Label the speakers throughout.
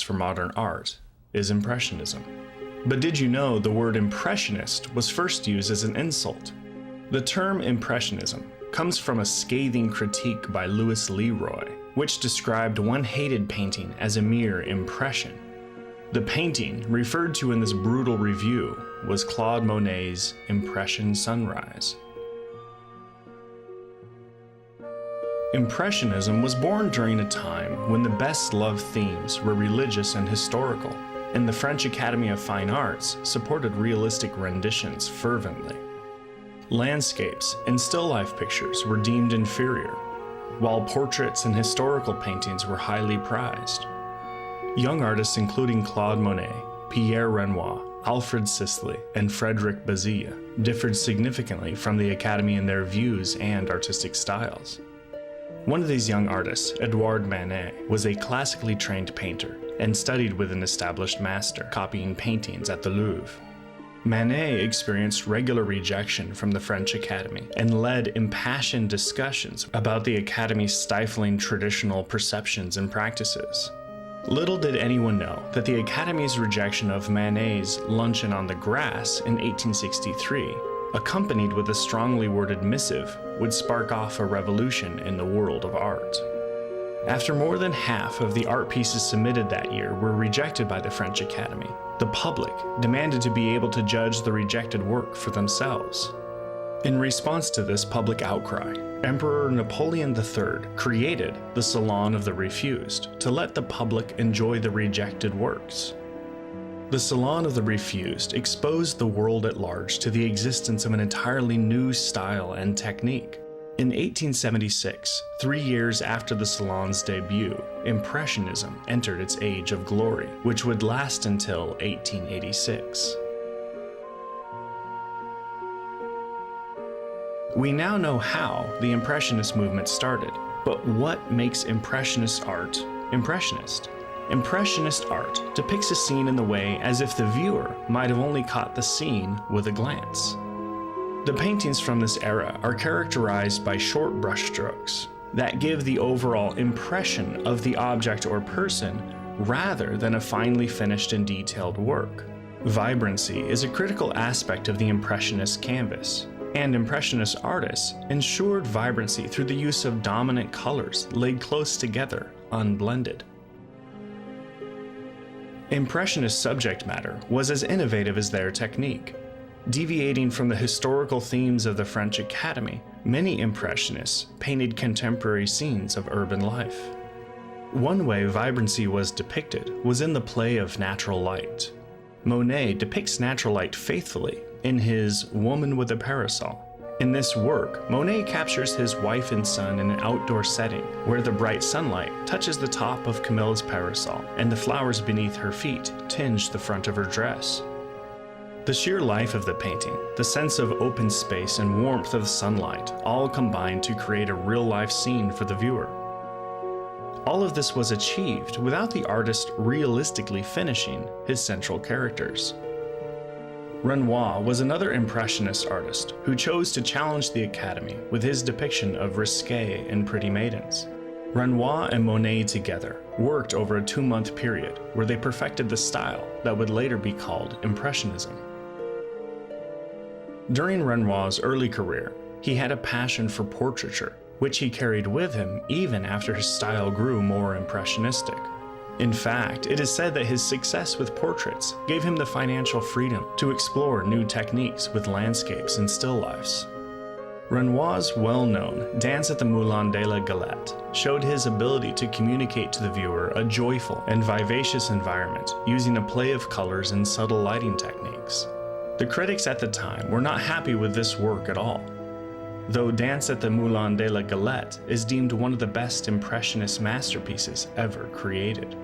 Speaker 1: for modern art is Impressionism. But did you know the word impressionist was first used as an insult? The term Impressionism comes from a scathing critique by Louis Leroy, which described one hated painting as a mere impression. The painting referred to in this brutal review was Claude Monet's Impression Sunrise. Impressionism was born during a time when the best-loved themes were religious and historical, and the French Academy of Fine Arts supported realistic renditions fervently. Landscapes and still-life pictures were deemed inferior, while portraits and historical paintings were highly prized. Young artists including Claude Monet, Pierre Renoir, Alfred Sisley, and Frédéric Bazille differed significantly from the Academy in their views and artistic styles. One of these young artists, Edouard Manet, was a classically trained painter and studied with an established master, copying paintings at the Louvre. Manet experienced regular rejection from the French Academy and led impassioned discussions about the Academy's stifling traditional perceptions and practices. Little did anyone know that the Academy's rejection of Manet's Luncheon on the Grass in 1863, accompanied with a strongly worded missive, would spark off a revolution in the world of art. After more than half of the art pieces submitted that year were rejected by the French Academy, the public demanded to be able to judge the rejected work for themselves. In response to this public outcry, Emperor Napoleon III created the Salon of the Refused to let the public enjoy the rejected works. The Salon of the Refused exposed the world at large to the existence of an entirely new style and technique. In 1876, 3 years after the Salon's debut, Impressionism entered its age of glory, which would last until 1886. We now know how the Impressionist movement started, but what makes Impressionist art Impressionist? Impressionist art depicts a scene in the way as if the viewer might have only caught the scene with a glance. The paintings from this era are characterized by short brushstrokes that give the overall impression of the object or person rather than a finely finished and detailed work. Vibrancy is a critical aspect of the Impressionist canvas, and Impressionist artists ensured vibrancy through the use of dominant colors laid close together, unblended. Impressionist subject matter was as innovative as their technique. Deviating from the historical themes of the French Academy, many Impressionists painted contemporary scenes of urban life. One way vibrancy was depicted was in the play of natural light. Monet depicts natural light faithfully in his Woman with a Parasol. In this work, Monet captures his wife and son in an outdoor setting where the bright sunlight touches the top of Camille's parasol and the flowers beneath her feet tinge the front of her dress. The sheer life of the painting, the sense of open space and warmth of sunlight all combine to create a real-life scene for the viewer. All of this was achieved without the artist realistically finishing his central characters. Renoir was another Impressionist artist who chose to challenge the Academy with his depiction of risque and pretty maidens. Renoir and Monet together worked over a 2-month period where they perfected the style that would later be called Impressionism. During Renoir's early career, he had a passion for portraiture, which he carried with him even after his style grew more impressionistic. In fact, it is said that his success with portraits gave him the financial freedom to explore new techniques with landscapes and still lifes. Renoir's well-known Dance at the Moulin de la Galette showed his ability to communicate to the viewer a joyful and vivacious environment using a play of colors and subtle lighting techniques. The critics at the time were not happy with this work at all, though Dance at the Moulin de la Galette is deemed one of the best Impressionist masterpieces ever created.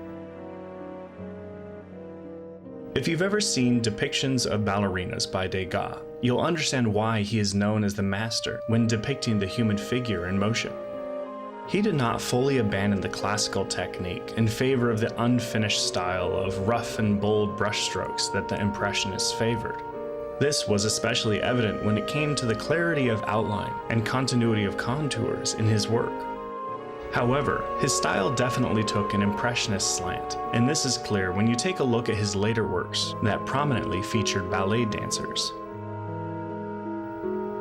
Speaker 1: If you've ever seen depictions of ballerinas by Degas, you'll understand why he is known as the master when depicting the human figure in motion. He did not fully abandon the classical technique in favor of the unfinished style of rough and bold brushstrokes that the Impressionists favored. This was especially evident when it came to the clarity of outline and continuity of contours in his work. However, his style definitely took an Impressionist slant, and this is clear when you take a look at his later works that prominently featured ballet dancers.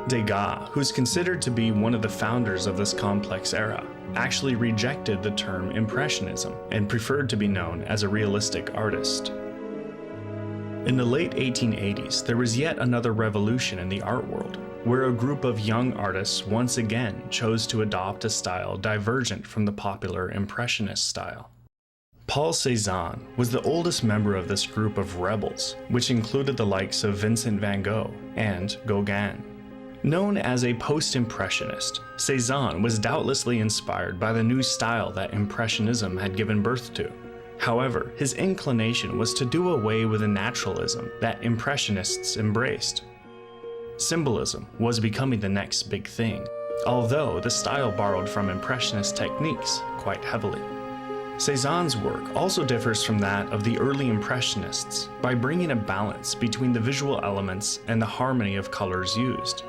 Speaker 1: Degas, who's considered to be one of the founders of this complex era, actually rejected the term Impressionism and preferred to be known as a realistic artist. In the late 1880s, there was yet another revolution in the art world, where a group of young artists once again chose to adopt a style divergent from the popular Impressionist style. Paul Cézanne was the oldest member of this group of rebels, which included the likes of Vincent van Gogh and Gauguin. Known as a post-impressionist, Cézanne was doubtlessly inspired by the new style that Impressionism had given birth to. However, his inclination was to do away with the naturalism that Impressionists embraced. Symbolism was becoming the next big thing, although the style borrowed from Impressionist techniques quite heavily. Cézanne's work also differs from that of the early Impressionists by bringing a balance between the visual elements and the harmony of colors used.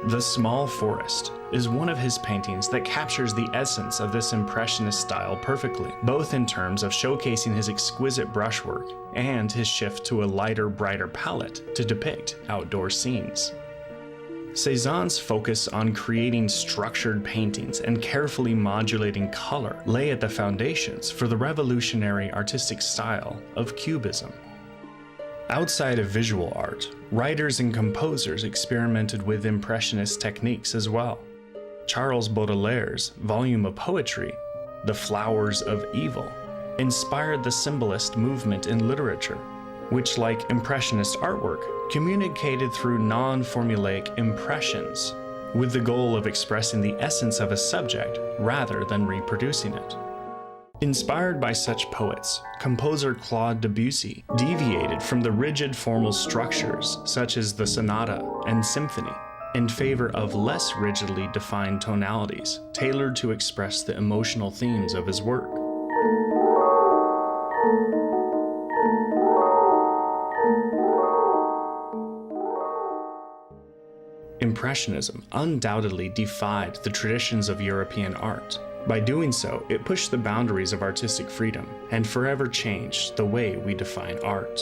Speaker 1: The Small Forest is one of his paintings that captures the essence of this Impressionist style perfectly, both in terms of showcasing his exquisite brushwork and his shift to a lighter, brighter palette to depict outdoor scenes. Cézanne's focus on creating structured paintings and carefully modulating color lay at the foundations for the revolutionary artistic style of Cubism. Outside of visual art, writers and composers experimented with Impressionist techniques as well. Charles Baudelaire's volume of poetry, The Flowers of Evil, inspired the symbolist movement in literature, which, like Impressionist artwork, communicated through non-formulaic impressions, with the goal of expressing the essence of a subject rather than reproducing it. Inspired by such poets, composer Claude Debussy deviated from the rigid formal structures such as the sonata and symphony in favor of less rigidly defined tonalities tailored to express the emotional themes of his work. Impressionism undoubtedly defied the traditions of European art. By doing so, it pushed the boundaries of artistic freedom and forever changed the way we define art.